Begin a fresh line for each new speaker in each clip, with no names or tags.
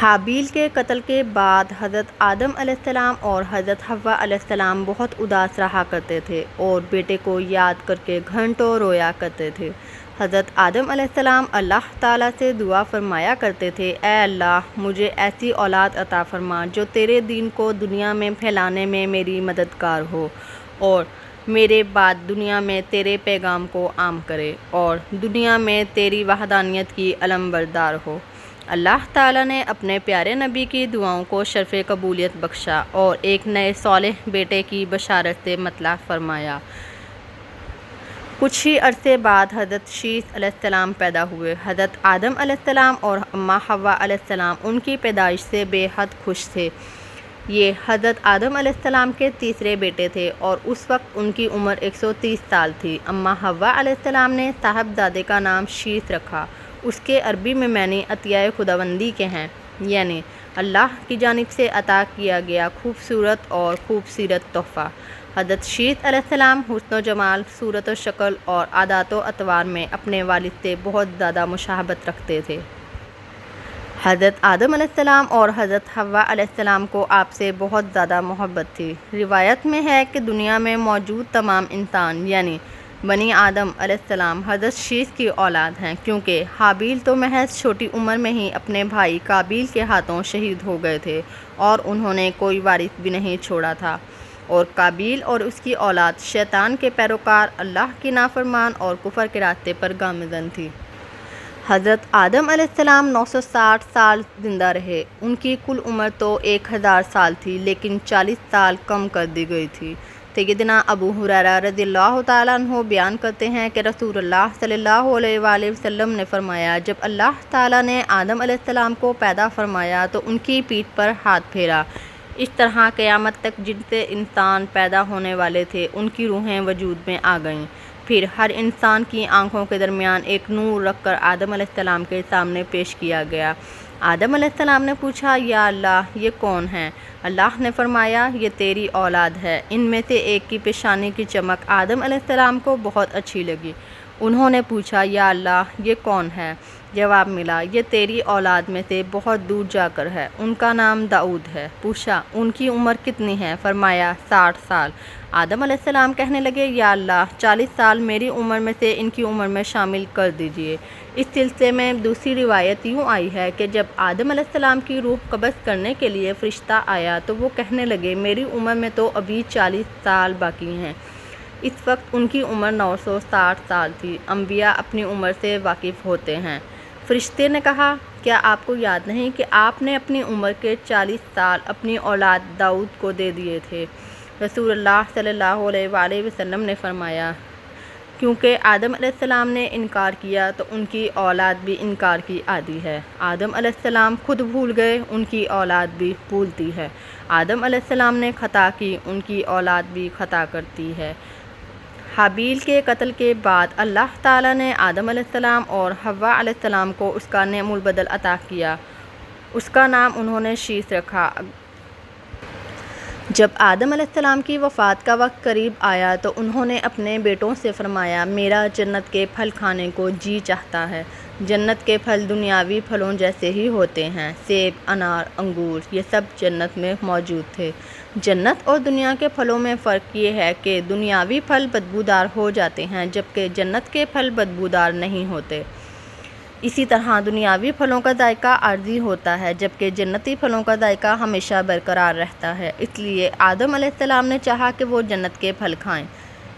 حابیل کے قتل کے بعد حضرت آدم علیہ السلام اور حضرت حوا علیہ السلام بہت اداس رہا کرتے تھے اور بیٹے کو یاد کر کے گھنٹوں رویا کرتے تھے۔ حضرت آدم علیہ السلام اللہ تعالیٰ سے دعا فرمایا کرتے تھے، اے اللہ مجھے ایسی اولاد عطا فرما جو تیرے دین کو دنیا میں پھیلانے میں میری مددگار ہو اور میرے بعد دنیا میں تیرے پیغام کو عام کرے اور دنیا میں تیری وحدانیت کی علم بردار ہو۔ اللہ تعالیٰ نے اپنے پیارے نبی کی دعاؤں کو شرف قبولیت بخشا اور ایک نئے صالح بیٹے کی بشارت سے مطلع فرمایا۔ کچھ ہی عرصے بعد حضرت شیث علیہ السلام پیدا ہوئے۔ حضرت آدم علیہ السلام اور اماں حوا علیہ السلام ان کی پیدائش سے بے حد خوش تھے۔ یہ حضرت آدم علیہ السلام کے تیسرے بیٹے تھے اور اس وقت ان کی عمر 130 سال تھی۔ اماں حوا علیہ السلام نے صاحبزادے کا نام شیث رکھا۔ اس کے عربی میں معنی عطیہ خداوندی کے ہیں، یعنی اللہ کی جانب سے عطا کیا گیا خوبصورت اور خوبصورت تحفہ۔ حضرت شیث علیہ السلام حسن و جمال، صورت و شکل اور عادات و اطوار میں اپنے والد سے بہت زیادہ مشابہت رکھتے تھے۔ حضرت آدم علیہ السلام اور حضرت حوا علیہ السلام کو آپ سے بہت زیادہ محبت تھی۔ روایت میں ہے کہ دنیا میں موجود تمام انسان یعنی بنی آدم علیہ السلام حضرت شیث کی اولاد ہیں، کیونکہ حابیل تو محض چھوٹی عمر میں ہی اپنے بھائی قابیل کے ہاتھوں شہید ہو گئے تھے اور انہوں نے کوئی وارث بھی نہیں چھوڑا تھا، اور قابیل اور اس کی اولاد شیطان کے پیروکار، اللہ کی نافرمان اور کفر کے راستے پر گامزن تھی۔ حضرت آدم علیہ السلام 960 سال زندہ رہے۔ ان کی کل عمر تو 1000 سال تھی، لیکن 40 سال کم کر دی گئی تھی۔ سیدنا ابو ہریرہ رضی اللہ تعالیٰ عنہ بیان کرتے ہیں کہ رسول اللہ صلی اللہ علیہ وآلہ وسلم نے فرمایا، جب اللہ تعالیٰ نے آدم علیہ السلام کو پیدا فرمایا تو ان کی پیٹھ پر ہاتھ پھیرا۔ اس طرح قیامت تک جن سے انسان پیدا ہونے والے تھے ان کی روحیں وجود میں آ گئیں۔ پھر ہر انسان کی آنکھوں کے درمیان ایک نور رکھ کر آدم علیہ السلام کے سامنے پیش کیا گیا۔ آدم علیہ السلام نے پوچھا، یا اللہ یہ کون ہیں؟ اللہ نے فرمایا، یہ تیری اولاد ہے۔ ان میں سے ایک کی پیشانی کی چمک آدم علیہ السلام کو بہت اچھی لگی۔ انہوں نے پوچھا، یا اللہ یہ کون ہے؟ جواب ملا، یہ تیری اولاد میں سے بہت دور جا کر ہے، ان کا نام داؤد ہے۔ پوچھا، ان کی عمر کتنی ہے؟ فرمایا 60 سال۔ آدم علیہ السلام کہنے لگے، یا اللہ 40 سال میری عمر میں سے ان کی عمر میں شامل کر دیجئے۔ اس سلسلے میں دوسری روایت یوں آئی ہے کہ جب آدم علیہ السلام کی روح قبض کرنے کے لیے فرشتہ آیا تو وہ کہنے لگے، میری عمر میں تو ابھی 40 سال باقی ہیں۔ اس وقت ان کی عمر 960 سال تھی۔ انبیاء اپنی عمر سے واقف ہوتے ہیں۔ فرشتے نے کہا، کیا آپ کو یاد نہیں کہ آپ نے اپنی عمر کے 40 سال اپنی اولاد داؤد کو دے دیے تھے؟ رسول اللہ صلی اللہ علیہ وآلہ وسلم نے فرمایا، کیونکہ آدم علیہ السلام نے انکار کیا تو ان کی اولاد بھی انکار کی عادی ہے۔ آدم علیہ السلام خود بھول گئے، ان کی اولاد بھی بھولتی ہے۔ آدم علیہ السلام نے خطا کی، ان کی اولاد بھی خطا کرتی ہے۔ حابیل کے قتل کے بعد اللہ تعالیٰ نے آدم علیہ السلام اور حوا علیہ السلام کو اس کا نعم البدل عطا کیا۔ اس کا نام انہوں نے شیث رکھا۔ جب آدم علیہ السلام کی وفات کا وقت قریب آیا تو انہوں نے اپنے بیٹوں سے فرمایا، میرا جنت کے پھل کھانے کو جی چاہتا ہے۔ جنت کے پھل دنیاوی پھلوں جیسے ہی ہوتے ہیں، سیب، انار، انگور، یہ سب جنت میں موجود تھے۔ جنت اور دنیا کے پھلوں میں فرق یہ ہے کہ دنیاوی پھل بدبودار ہو جاتے ہیں جبکہ جنت کے پھل بدبودار نہیں ہوتے۔ اسی طرح دنیاوی پھلوں کا ذائقہ عارضی ہوتا ہے جبکہ جنتی پھلوں کا ذائقہ ہمیشہ برقرار رہتا ہے۔ اس لیے آدم علیہ السلام نے چاہا کہ وہ جنت کے پھل کھائیں،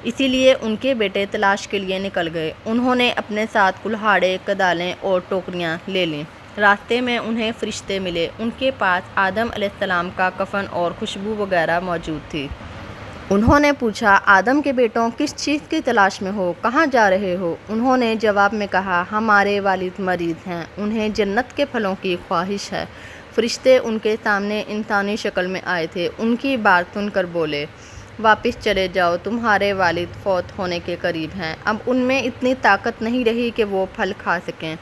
اسی لیے ان کے بیٹے تلاش کے لیے نکل گئے۔ انہوں نے اپنے ساتھ کلہاڑے، کدالیں اور ٹوکریاں لے لیں۔ راستے میں انہیں فرشتے ملے، ان کے پاس آدم علیہ السلام کا کفن اور خوشبو وغیرہ موجود تھی۔ انہوں نے پوچھا، آدم کے بیٹوں کس چیز کی تلاش میں ہو؟ کہاں جا رہے ہو؟ انہوں نے جواب میں کہا، ہمارے والد مریض ہیں، انہیں جنت کے پھلوں کی خواہش ہے۔ فرشتے ان کے سامنے انسانی شکل میں آئے تھے۔ ان کی بات سن کر بولے، واپس چلے جاؤ، تمہارے والد فوت ہونے کے قریب ہیں، اب ان میں اتنی طاقت نہیں رہی کہ وہ پھل کھا سکیں۔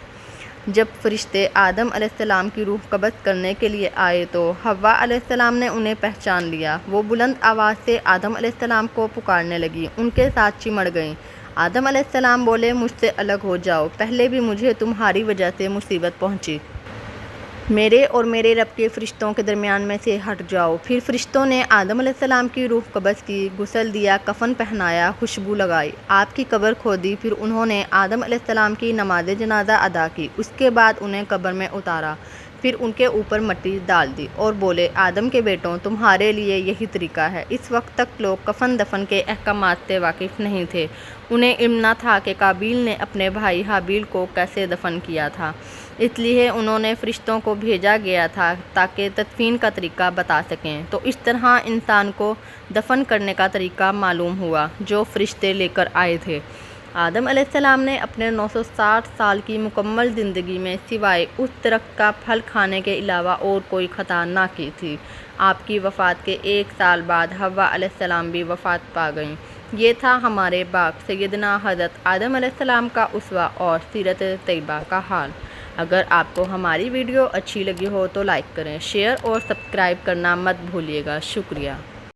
جب فرشتے آدم علیہ السلام کی روح قبض کرنے کے لیے آئے تو حوا علیہ السلام نے انہیں پہچان لیا۔ وہ بلند آواز سے آدم علیہ السلام کو پکارنے لگی، ان کے ساتھ چمڑ گئیں۔ آدم علیہ السلام بولے، مجھ سے الگ ہو جاؤ، پہلے بھی مجھے تمہاری وجہ سے مصیبت پہنچی۔ میرے اور میرے رب کے فرشتوں کے درمیان میں سے ہٹ جاؤ۔ پھر فرشتوں نے آدم علیہ السلام کی روح قبض کی، غسل دیا، کفن پہنایا، خوشبو لگائی، آپ کی قبر کھودی۔ پھر انہوں نے آدم علیہ السلام کی نماز جنازہ ادا کی۔ اس کے بعد انہیں قبر میں اتارا، پھر ان کے اوپر مٹی ڈال دی اور بولے، آدم کے بیٹوں، تمہارے لیے یہی طریقہ ہے۔ اس وقت تک لوگ کفن دفن کے احکامات سے واقف نہیں تھے۔ انہیں علم نہ تھا کہ قابیل نے اپنے بھائی حابیل کو کیسے دفن کیا تھا، اس لیے انہوں نے فرشتوں کو بھیجا گیا تھا تاکہ تدفین کا طریقہ بتا سکیں۔ تو اس طرح انسان کو دفن کرنے کا طریقہ معلوم ہوا جو فرشتے لے کر آئے تھے۔ آدم علیہ السلام نے اپنے 960 سال کی مکمل زندگی میں سوائے اس درخت کا پھل کھانے کے علاوہ اور کوئی خطا نہ کی تھی۔ آپ کی وفات کے 1 سال بعد حوا علیہ السلام بھی وفات پا گئیں۔ یہ تھا ہمارے باپ سیدنا حضرت آدم علیہ السلام کا اسوہ اور سیرت طیبہ کا حال۔ اگر آپ کو ہماری ویڈیو اچھی لگی ہو تو لائک کریں، شیئر اور سبسکرائب کرنا مت بھولیے گا۔ شکریہ۔